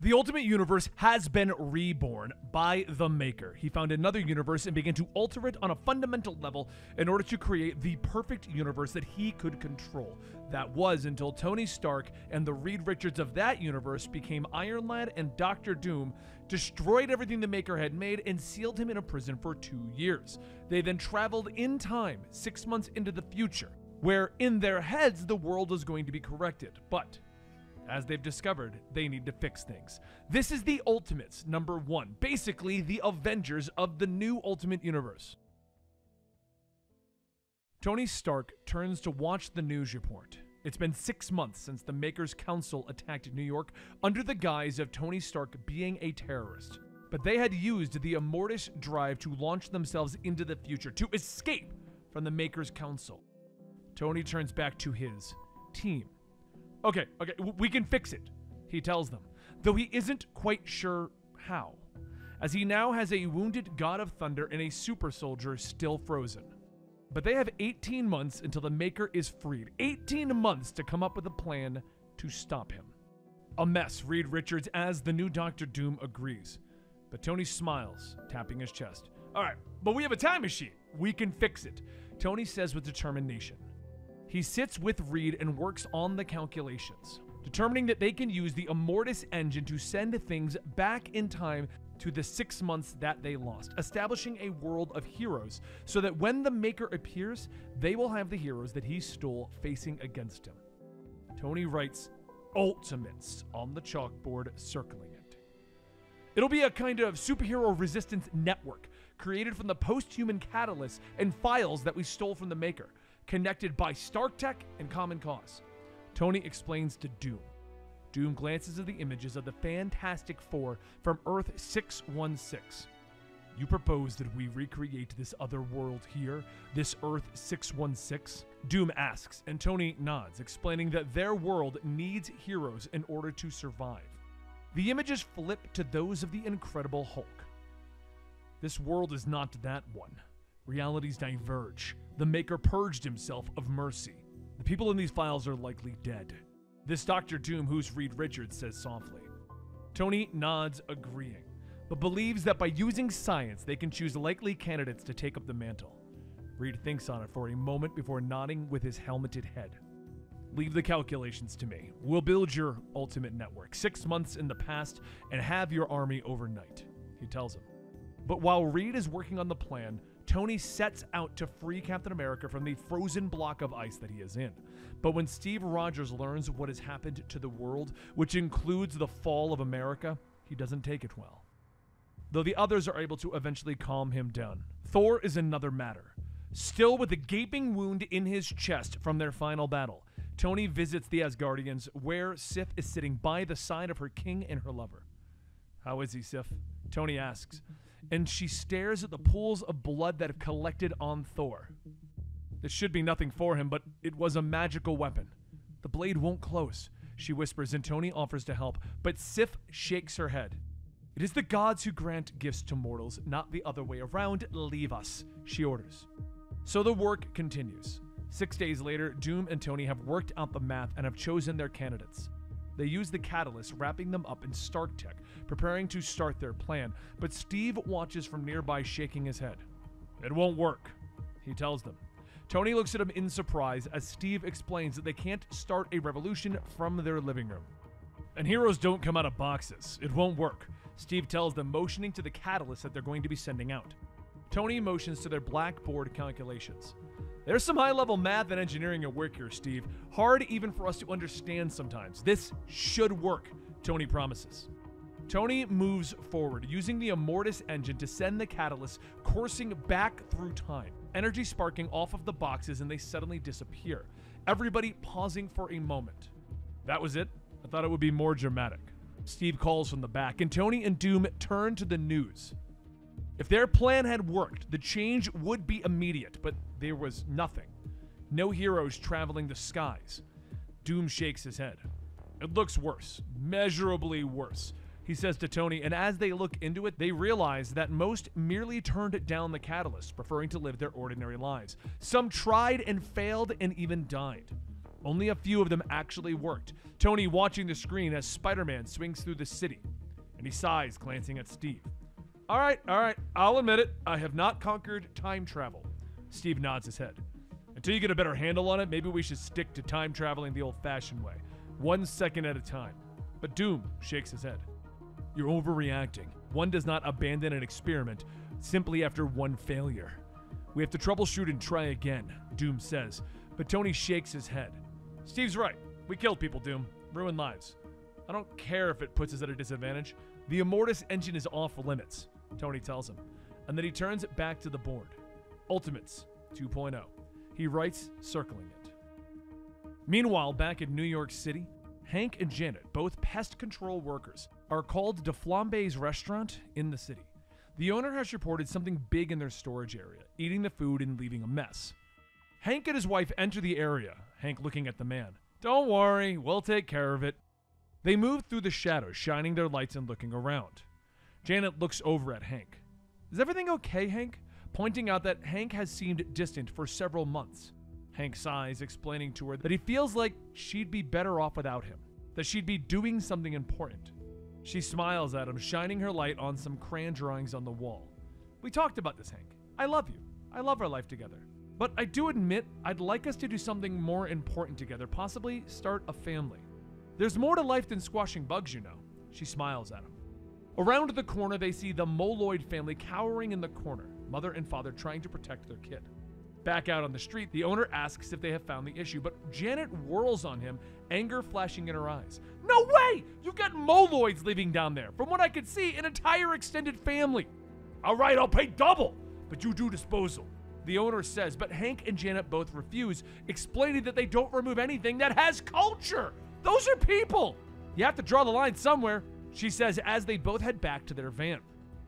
The Ultimate Universe has been reborn by the Maker. He found another universe and began to alter it on a fundamental level in order to create the perfect universe that he could control. That was until Tony Stark and the Reed Richards of that universe became Iron Lad and Doctor Doom, destroyed everything the Maker had made, and sealed him in a prison for 2 years. They then traveled in time, 6 months into the future, where in their heads the world is going to be corrected. But as they've discovered, they need to fix things. This is the Ultimates #1, basically the Avengers of the new Ultimate Universe. Tony Stark turns to watch the news report. It's been 6 months since the Maker's Council attacked New York under the guise of Tony Stark being a terrorist. But they had used the Immortus drive to launch themselves into the future, to escape from the Maker's Council. Tony turns back to his team. Okay, we can fix it, he tells them, though he isn't quite sure how, as he now has a wounded God of Thunder and a super soldier still frozen. But they have 18 months until the Maker is freed. 18 months to come up with a plan to stop him. A mess, Reed Richards as the new Doctor Doom agrees. But Tony smiles, tapping his chest. All right, but we have a time machine. We can fix it, Tony says with determination. He sits with Reed and works on the calculations, determining that they can use the Immortus engine to send things back in time to the 6 months that they lost, establishing a world of heroes so that when the Maker appears, they will have the heroes that he stole facing against him. Tony writes Ultimates on the chalkboard, circling it. It'll be a kind of superhero resistance network created from the post-human catalysts and files that we stole from the Maker, connected by Stark Tech and Common Cause. Tony explains to Doom. Doom glances at the images of the Fantastic Four from Earth 616. You propose that we recreate this other world here, this Earth 616? Doom asks, and Tony nods, explaining that their world needs heroes in order to survive. The images flip to those of the Incredible Hulk. This world is not that one. Realities diverge. The Maker purged himself of mercy. The people in these files are likely dead. This Doctor Doom, who's Reed Richards, says softly. Tony nods, agreeing, but believes that by using science, they can choose likely candidates to take up the mantle. Reed thinks on it for a moment before nodding with his helmeted head. Leave the calculations to me. We'll build your ultimate network 6 months in the past and have your army overnight, he tells him. But while Reed is working on the plan, Tony sets out to free Captain America from the frozen block of ice that he is in. But when Steve Rogers learns what has happened to the world, which includes the fall of America, he doesn't take it well. Though the others are able to eventually calm him down. Thor is another matter. Still with a gaping wound in his chest from their final battle, Tony visits the Asgardians, where Sif is sitting by the side of her king and her lover. How is he, Sif? Tony asks, and she stares at the pools of blood that have collected on Thor. This should be nothing for him, but it was a magical weapon. The blade won't close, she whispers, and Tony offers to help, but Sif shakes her head. It is the gods who grant gifts to mortals, not the other way around. Leave us, she orders. So the work continues. 6 days later, Doom and Tony have worked out the math and have chosen their candidates. They use the catalyst, wrapping them up in Stark Tech, preparing to start their plan, but Steve watches from nearby, shaking his head. It won't work, he tells them. Tony looks at him in surprise as Steve explains that they can't start a revolution from their living room. And heroes don't come out of boxes. It won't work, Steve tells them, motioning to the catalyst that they're going to be sending out. Tony motions to their blackboard calculations. There's some high-level math and engineering at work here, Steve. Hard even for us to understand sometimes. This should work, Tony promises. Tony moves forward, using the Immortus engine to send the catalyst coursing back through time, energy sparking off of the boxes, and they suddenly disappear. Everybody pausing for a moment. That was it? I thought it would be more dramatic. Steve calls from the back, and Tony and Doom turn to the news. If their plan had worked, the change would be immediate, but there was nothing. No heroes traveling the skies. Doom shakes his head. It looks worse, measurably worse, he says to Tony, and as they look into it, they realize that most merely turned down the catalyst, preferring to live their ordinary lives. Some tried and failed and even died. Only a few of them actually worked. Tony watching the screen as Spider-Man swings through the city, and he sighs, glancing at Steve. All right, I'll admit it. I have not conquered time travel. Steve nods his head. Until you get a better handle on it, maybe we should stick to time traveling the old-fashioned way, 1 second at a time. But Doom shakes his head. You're overreacting. One does not abandon an experiment simply after one failure. We have to troubleshoot and try again, Doom says, but Tony shakes his head. Steve's right. We killed people, Doom. Ruined lives. I don't care if it puts us at a disadvantage. The Immortus engine is off limits, Tony tells him, and then he turns it back to the board. Ultimates 2.0. He writes, circling it. Meanwhile, back in New York City, Hank and Janet, both pest control workers, are called to Flambe's restaurant in the city. The owner has reported something big in their storage area, eating the food and leaving a mess. Hank and his wife enter the area, Hank looking at the man. Don't worry, we'll take care of it. They move through the shadows, shining their lights and looking around. Janet looks over at Hank. Is everything okay, Hank? Pointing out that Hank has seemed distant for several months. Hank sighs, explaining to her that he feels like she'd be better off without him, that she'd be doing something important. She smiles at him, shining her light on some crayon drawings on the wall. We talked about this, Hank. I love you. I love our life together. But I do admit I'd like us to do something more important together, possibly start a family. There's more to life than squashing bugs, you know. She smiles at him. Around the corner, they see the Moloid family cowering in the corner, mother and father trying to protect their kid. Back out on the street, the owner asks if they have found the issue, but Janet whirls on him, anger flashing in her eyes. No way! You've got Moloids living down there. From what I could see, an entire extended family. All right, I'll pay double, but you do disposal, the owner says, but Hank and Janet both refuse, explaining that they don't remove anything that has culture. Those are people. You have to draw the line somewhere, she says as they both head back to their van.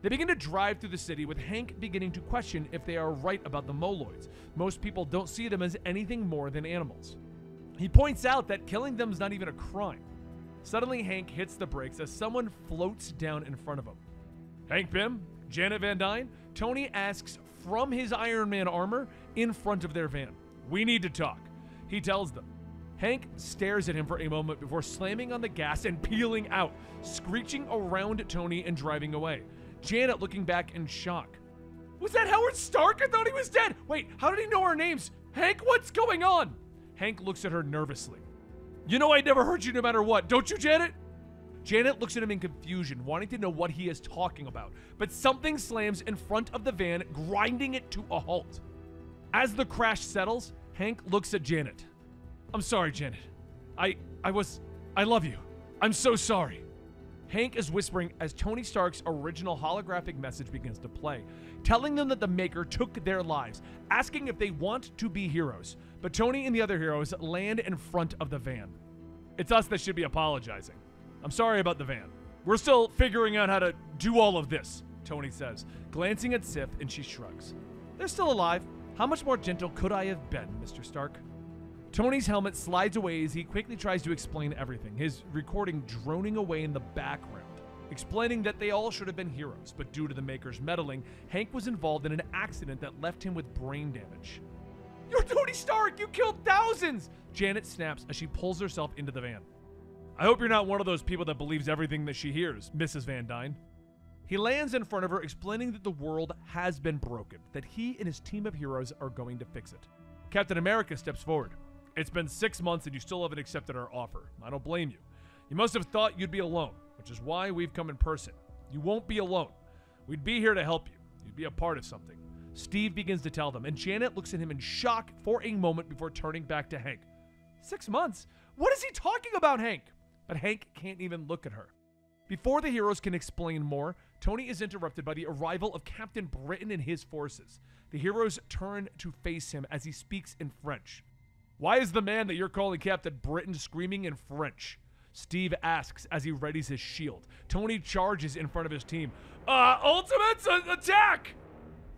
They begin to drive through the city, with Hank beginning to question if they are right about the Moloids. Most people don't see them as anything more than animals. He points out that killing them is not even a crime. Suddenly, Hank hits the brakes as someone floats down in front of him. Hank Pym? Janet Van Dyne? Tony asks from his Iron Man armor in front of their van. We need to talk, he tells them. Hank stares at him for a moment before slamming on the gas and peeling out, screeching around Tony and driving away. Janet looking back in shock. Was that Howard Stark? I thought he was dead. Wait, how did he know our names? Hank, what's going on? Hank looks at her nervously. You know I'd never hurt you no matter what, don't you, Janet? Janet looks at him in confusion, wanting to know what he is talking about, but something slams in front of the van, grinding it to a halt. As the crash settles, Hank looks at Janet. I'm sorry, Janet. I love you. I'm so sorry. Hank is whispering as Tony Stark's original holographic message begins to play, telling them that the Maker took their lives, asking if they want to be heroes. But Tony and the other heroes land in front of the van. It's us that should be apologizing. I'm sorry about the van. We're still figuring out how to do all of this, Tony says, glancing at Sif, and she shrugs. They're still alive. How much more gentle could I have been, Mr. Stark? Tony's helmet slides away as he quickly tries to explain everything, his recording droning away in the background, explaining that they all should have been heroes, but due to the Maker's meddling, Hank was involved in an accident that left him with brain damage. You're Tony Stark! You killed thousands! Janet snaps as she pulls herself into the van. I hope you're not one of those people that believes everything that she hears, Mrs. Van Dyne. He lands in front of her, explaining that the world has been broken, that he and his team of heroes are going to fix it. Captain America steps forward. It's been 6 months and you still haven't accepted our offer. I don't blame you. You must have thought you'd be alone, which is why we've come in person. You won't be alone. We'd be here to help you. You'd be a part of something. Steve begins to tell them, and Janet looks at him in shock for a moment before turning back to Hank. 6 months? What is he talking about, Hank? But Hank can't even look at her. Before the heroes can explain more, Tony is interrupted by the arrival of Captain Britain and his forces. The heroes turn to face him as he speaks in French. Why is the man that you're calling Captain Britain screaming in French? Steve asks as he readies his shield. Tony charges in front of his team. Ultimates, attack!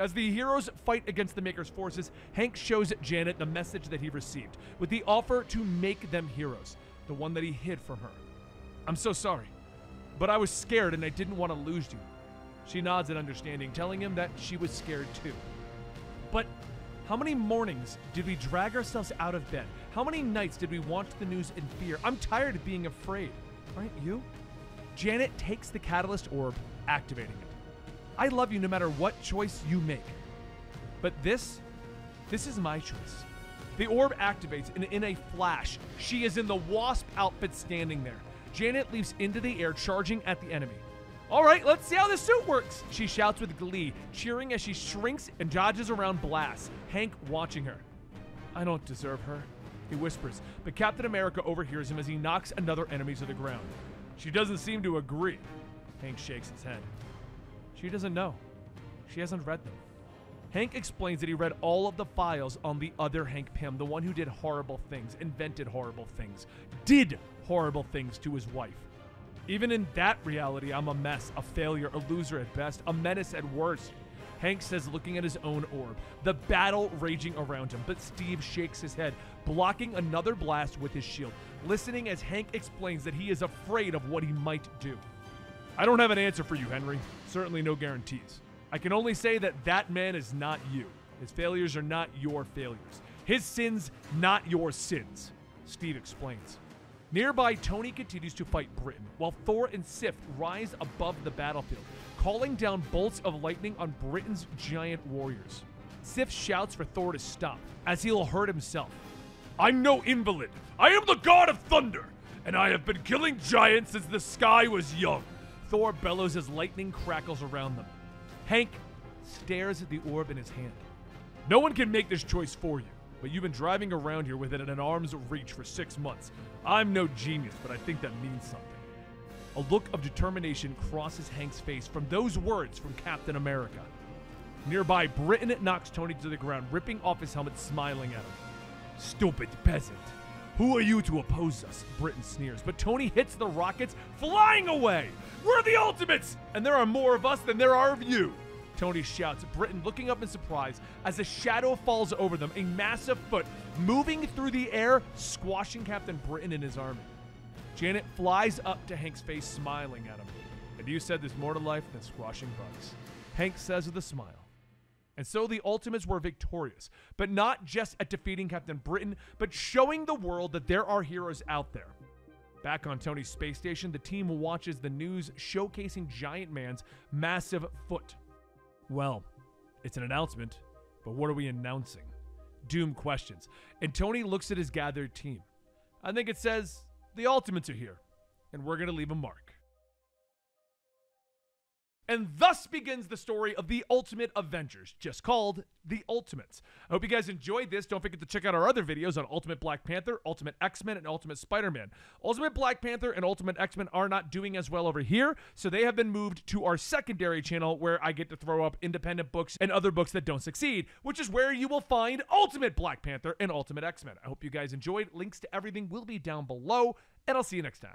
As the heroes fight against the Maker's forces, Hank shows Janet the message that he received, with the offer to make them heroes, the one that he hid from her. I'm so sorry, but I was scared and I didn't want to lose you. She nods in understanding, telling him that she was scared too. But how many mornings did we drag ourselves out of bed, How many nights did we watch the news in fear? I'm tired of being afraid. Aren't you? Janet takes the catalyst orb, activating it. I love you no matter what choice you make. But this is my choice. The orb activates, and in a flash, she is in the Wasp outfit standing there. Janet leaps into the air, charging at the enemy. All right, let's see how the suit works, she shouts with glee, cheering as she shrinks and dodges around blasts, Hank watching her. I don't deserve her, he whispers, but Captain America overhears him as he knocks another enemy to the ground. She doesn't seem to agree. Hank shakes his head. She doesn't know. She hasn't read them. Hank explains that he read all of the files on the other Hank Pym, the one who did horrible things, invented horrible things, did horrible things to his wife. Even in that reality, I'm a mess, a failure, a loser at best, a menace at worst. Hank says, looking at his own orb, the battle raging around him, but Steve shakes his head, blocking another blast with his shield, listening as Hank explains that he is afraid of what he might do. I don't have an answer for you, Henry. Certainly no guarantees. I can only say that that man is not you. His failures are not your failures. His sins, not your sins, Steve explains. Nearby, Tony continues to fight Britain, while Thor and Sif rise above the battlefield, calling down bolts of lightning on Britain's giant warriors. Sif shouts for Thor to stop, as he'll hurt himself. I'm no invalid. I am the god of thunder, and I have been killing giants since the sky was young. Thor bellows as lightning crackles around them. Hank stares at the orb in his hand. No one can make this choice for you, but you've been driving around here with it at an arm's reach for 6 months. I'm no genius, but I think that means something. A look of determination crosses Hank's face from those words from Captain America. Nearby, Britain knocks Tony to the ground, ripping off his helmet, smiling at him. Stupid peasant. Who are you to oppose us? Britain sneers, but Tony hits the rockets, flying away. We're the Ultimates, and there are more of us than there are of you. Tony shouts, Britain looking up in surprise as a shadow falls over them, a massive foot moving through the air, squashing Captain Britain and his army. Janet flies up to Hank's face, smiling at him. And you said there's more to life than squashing bugs. Hank says with a smile. And so the Ultimates were victorious, but not just at defeating Captain Britain, but showing the world that there are heroes out there. Back on Tony's space station, the team watches the news showcasing Giant Man's massive foot. Well, it's an announcement, but what are we announcing? Doom questions, and Tony looks at his gathered team. I think it says, the Ultimates are here, and we're going to leave a mark. And thus begins the story of the Ultimate Avengers, just called The Ultimates. I hope you guys enjoyed this. Don't forget to check out our other videos on Ultimate Black Panther, Ultimate X-Men, and Ultimate Spider-Man. Ultimate Black Panther and Ultimate X-Men are not doing as well over here, so they have been moved to our secondary channel where I get to throw up independent books and other books that don't succeed, which is where you will find Ultimate Black Panther and Ultimate X-Men. I hope you guys enjoyed. Links to everything will be down below, and I'll see you next time.